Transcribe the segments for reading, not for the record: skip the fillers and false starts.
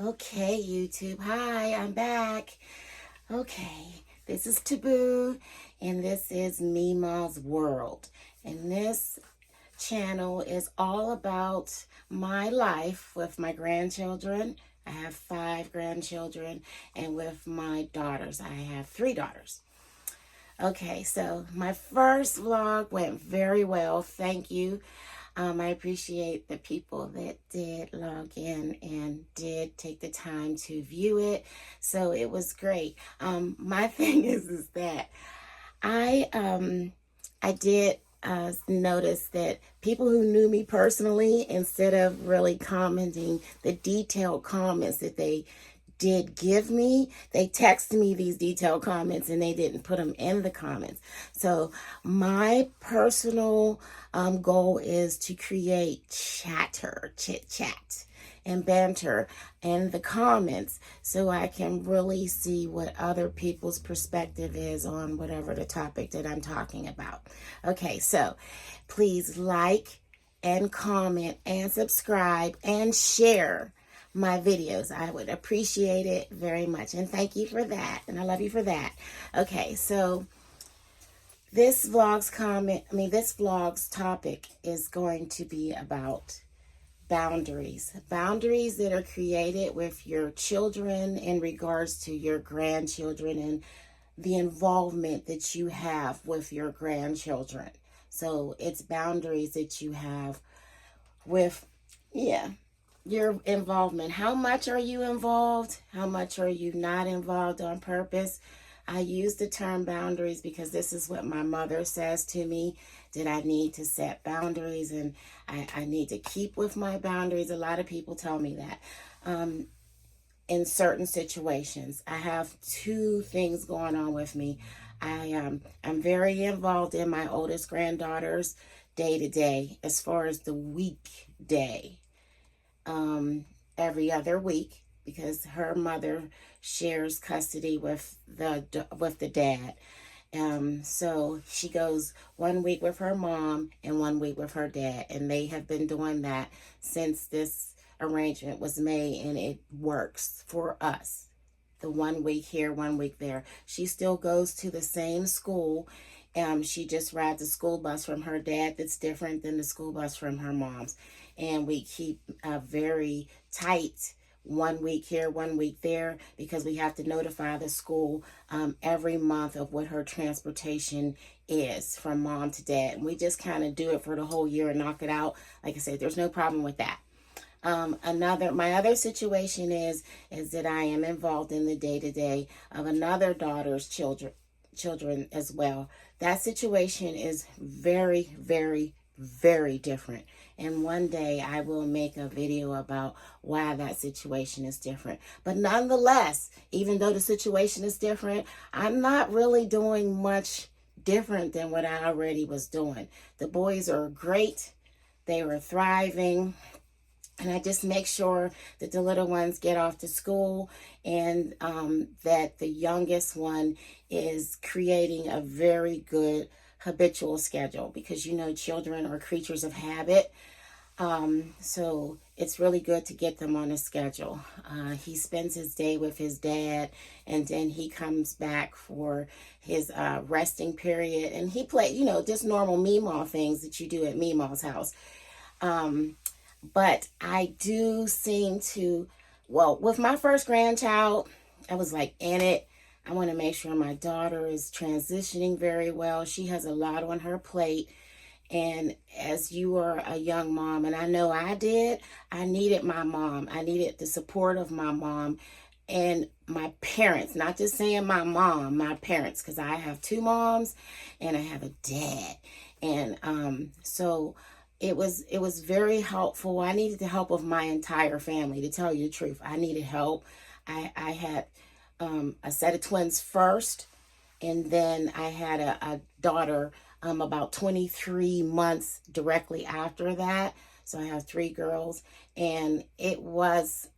Okay, YouTube. Hi, I'm back. Okay, this is Taboo, and this is Mima's World. And this channel is all about my life with my grandchildren. I have 5 grandchildren, and with my daughters. I have 3 daughters. Okay, so my first vlog went very well. Thank you. I appreciate the people that did log in and did take the time to view it. So it was great. My thing is that I did notice that people who knew me personally, instead of really commenting the detailed comments that they did give me, they texted me these detailed comments and they didn't put them in the comments. So my personal goal is to create chatter, chit chat, and banter in the comments so I can really see what other people's perspective is on whatever the topic that I'm talking about. Okay, so please like and comment and subscribe and share my videos. I would appreciate it very much. And thank you for that. And I love you for that. Okay, so this vlog's topic is going to be about boundaries. Boundaries that are created with your children in regards to your grandchildren and the involvement that you have with your grandchildren. So it's boundaries that you have with, your involvement. How much are you involved? How much are you not involved on purpose? I use the term boundaries because this is what my mother says to me, that I need to set boundaries and I need to keep with my boundaries. A lot of people tell me that. In certain situations, I have 2 things going on with me. I'm very involved in my oldest granddaughter's day to day as far as the weekday. Every other week, because her mother shares custody with the dad. So she goes 1 week with her mom and 1 week with her dad, and they have been doing that since this arrangement was made, and it works for us. The 1 week here, 1 week there. She still goes to the same school. She just rides a school bus from her dad that's different than the school bus from her mom's. And we keep a very tight 1 week here, 1 week there, because we have to notify the school every month of what her transportation is from mom to dad. And we just kind of do it for the whole year and knock it out. Like I said, there's no problem with that. My other situation is that I am involved in the day-to-day of another daughter's children as well. That situation is very, very, very different. And one day I will make a video about why that situation is different. But nonetheless, even though the situation is different, I'm not really doing much different than what I already was doing. The boys are great. They were thriving. And I just make sure that the little ones get off to school and that the youngest one is creating a very good habitual schedule, because children are creatures of habit. So it's really good to get them on a schedule. He spends his day with his dad, and then he comes back for his resting period, and he play, just normal Meemaw things that you do at Meemaw's house. But I do seem to, with my first grandchild, I was like in it. I want to make sure my daughter is transitioning very well. She has a lot on her plate. And as you are a young mom, and I know I did, I needed my mom. I needed the support of my mom and my parents. Not just saying my mom, my parents, because I have 2 moms and I have a dad. And so it was very helpful. I needed the help of my entire family, to tell you the truth. I needed help. I had a set of twins first, and then I had a daughter about 23 months directly after that. So I have 3 girls, and it was,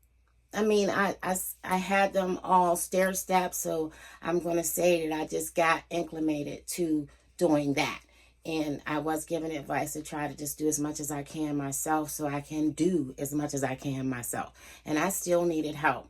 I had them all stair step, so I'm going to say that I just got acclimated to doing that. And I was given advice to try to just do as much as I can myself so I can do as much as I can myself. And I still needed help.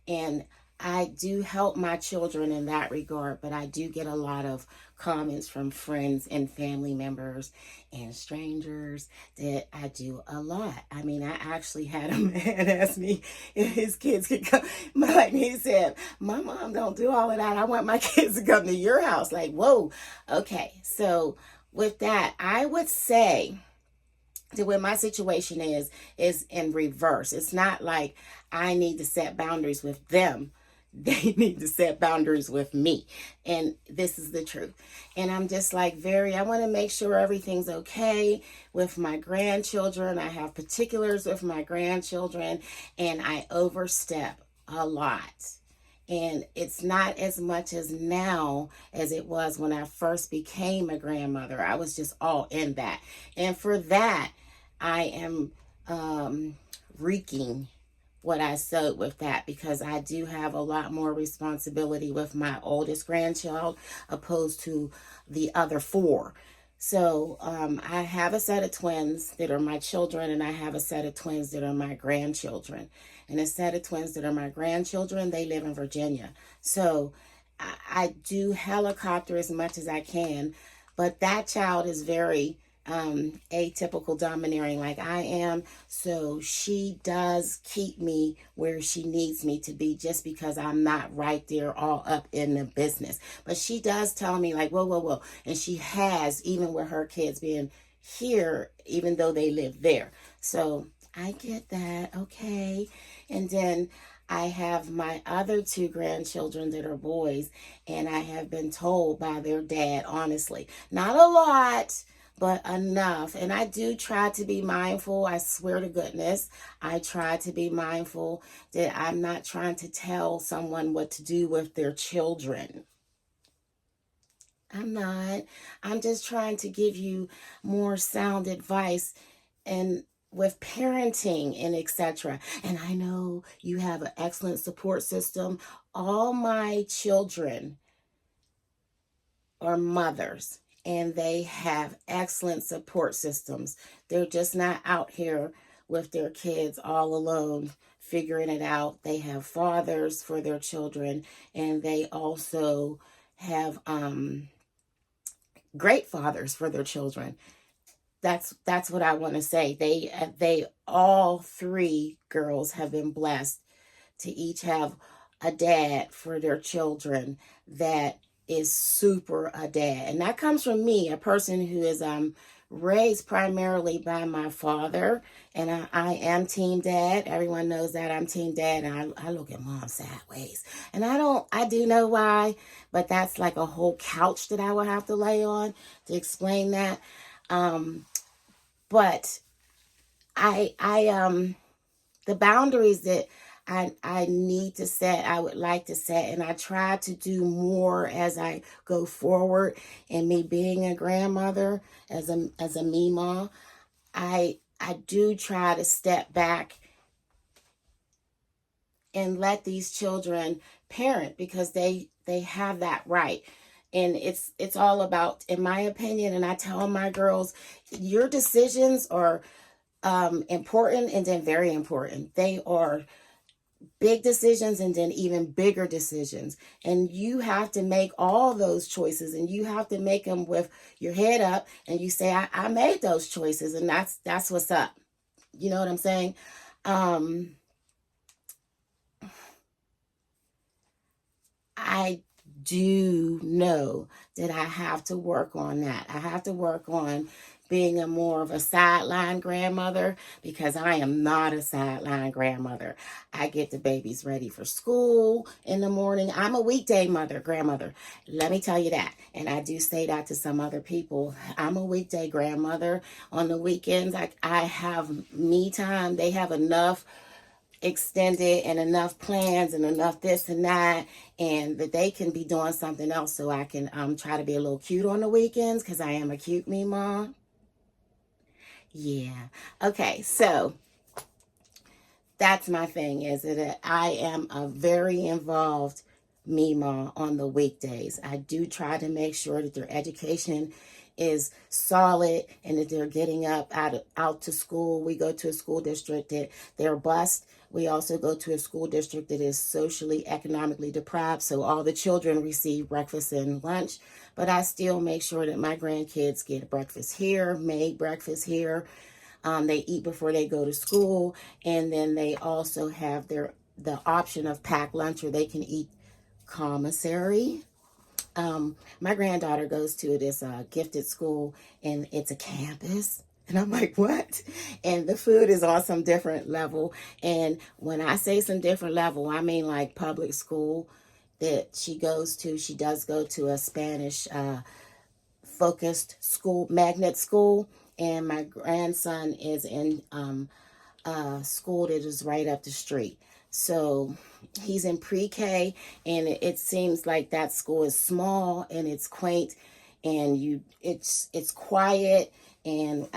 And I do help my children in that regard, but I do get a lot of comments from friends and family members and strangers that I do a lot. I mean, I actually had a man ask me if his kids could come. Like he said, my mom don't do all of that. I want my kids to come to your house. Like, whoa. Okay. So with that, I would say to where my situation is in reverse. It's not like I need to set boundaries with them. They need to set boundaries with me. And this is the truth. And I'm just like I want to make sure everything's okay with my grandchildren. I have particulars with my grandchildren, and I overstep a lot. And it's not as much as now as it was when I first became a grandmother. I was just all in that. And for that, I am reeking what I sowed with that, because I do have a lot more responsibility with my oldest grandchild opposed to the other four. So I have a set of twins that are my children, and I have a set of twins that are my grandchildren. And a set of twins that are my grandchildren, they live in Virginia. So I do helicopter as much as I can, but that child is very atypical domineering like I am. So she does keep me where she needs me to be, just because I'm not right there all up in the business. But she does tell me like, whoa, whoa, whoa. And she has, even with her kids being here, even though they live there. So I get that. Okay. And then I have my other two grandchildren that are boys, and I have been told by their dad, honestly, not a lot, but enough. And I do try to be mindful. I swear to goodness, I try to be mindful that I'm not trying to tell someone what to do with their children. I'm not. I'm just trying to give you more sound advice and with parenting and etc. And I know you have an excellent support system. All my children are mothers, and they have excellent support systems. They're just not out here with their kids all alone figuring it out. They have fathers for their children, and they also have great fathers for their children. That's what I want to say. They all three girls have been blessed to each have a dad for their children that is super a dad. And that comes from me, a person who is raised primarily by my father. And I am team dad. Everyone knows that I'm team dad. And I look at mom sideways. And I do know why, but that's like a whole couch that I would have to lay on to explain that. But the boundaries that I need to set, I would like to set, and I try to do more as I go forward in me being a grandmother, as a Mima. I do try to step back and let these children parent, because they have that right. And it's all about, in my opinion, and I tell my girls, your decisions are important, and then very important. They are big decisions, and then even bigger decisions. And you have to make all those choices, and you have to make them with your head up, and you say, I made those choices, and that's what's up. You know what I'm saying? I do know that I have to work on that. I have to work on being a more of a sideline grandmother, because I am not a sideline grandmother. I get the babies ready for school in the morning. I'm a weekday grandmother. Let me tell you that. And I do say that to some other people. I'm a weekday grandmother. On the weekends, I have me time. They have enough extended and enough plans and enough this and that, and that they can be doing something else, so I can try to be a little cute on the weekends, because I am a cute me mom. Yeah. Okay, so that's my thing, is that I am a very involved Mima on the weekdays. I do try to make sure that their education is solid and that they're getting up out to school. We go to a school district that they're bused. We also go to a school district that is socially, economically deprived, so all the children receive breakfast and lunch. But I still make sure that my grandkids get breakfast here, made breakfast here. They eat before they go to school, and then they also have the option of packed lunch, or they can eat commissary. My granddaughter goes to this gifted school, and it's a campus. And I'm like, what? And the food is on some different level. And when I say some different level, I mean like public school that she goes to. She does go to a Spanish focused school, magnet school. And my grandson is in school that is right up the street. So he's in pre-K, and it seems like that school is small and it's quaint, and it's quiet, and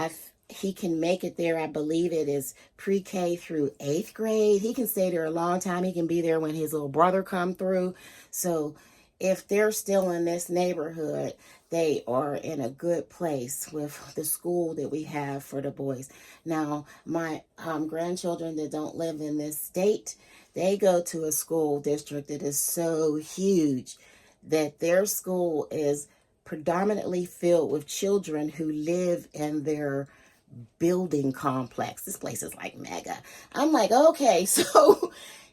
he can make it there. I believe it is pre-K through 8th grade. He can stay there a long time. He can be there when his little brother come through. So if they're still in this neighborhood, they are in a good place with the school that we have for the boys. Now, my grandchildren that don't live in this state, they go to a school district that is so huge that their school is predominantly filled with children who live in their building complex. This place is like mega. I'm like, okay, so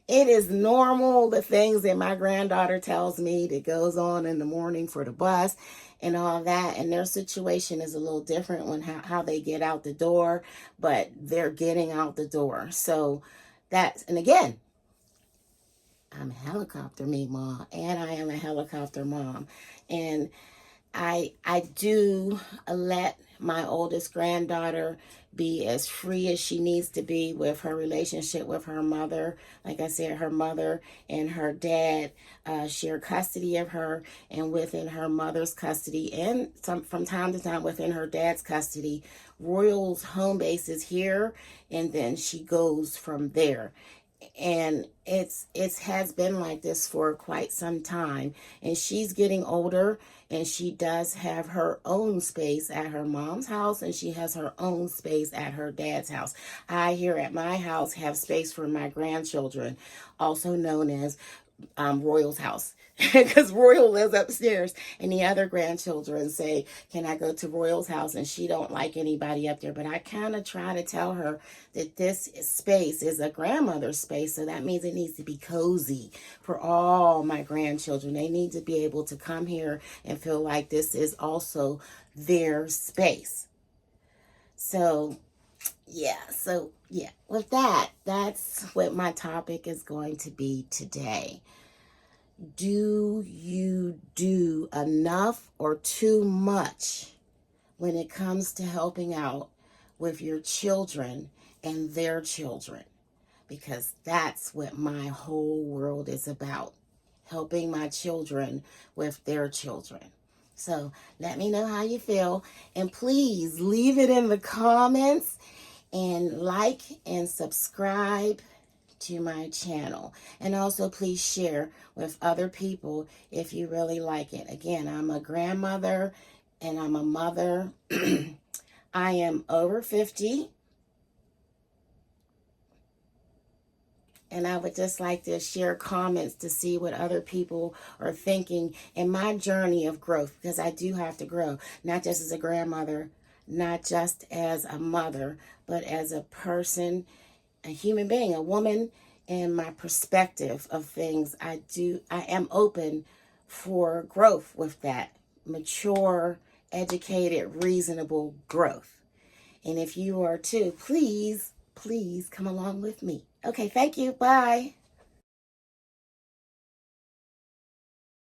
it is normal, the things that my granddaughter tells me that goes on in the morning for the bus and all that. And their situation is a little different when how they get out the door, but they're getting out the door. So and again, I'm a helicopter mom, and I am a helicopter mom. And I do let my oldest granddaughter be as free as she needs to be with her relationship with her mother. Like I said, her mother and her dad share custody of her, and within her mother's custody, and from time to time within her dad's custody, Royal's home base is here, and then she goes from there. And it has been like this for quite some time, and she's getting older, and she does have her own space at her mom's house, and she has her own space at her dad's house. I here at my house have space for my grandchildren, also known as Royal's house, because Royal lives upstairs, and the other grandchildren say, can I go to Royal's house? And she don't like anybody up there, but I kind of try to tell her that this space is a grandmother's space, so that means it needs to be cozy for all my grandchildren. They need to be able to come here and feel like this is also their space. So yeah, with that, that's what my topic is going to be today. Do you do enough or too much when it comes to helping out with your children and their children? Because that's what my whole world is about, helping my children with their children. So let me know how you feel, and please leave it in the comments, and like and subscribe to my channel. And also please share with other people if you really like it. Again, I'm a grandmother and I'm a mother. I am over 50. And I would just like to share comments to see what other people are thinking in my journey of growth, because I do have to grow, not just as a grandmother, not just as a mother, but as a person, a human being, a woman, and my perspective of things. I am open for growth with that. Mature, educated, reasonable growth. And if you are too, please come along with me. Okay, thank you. Bye.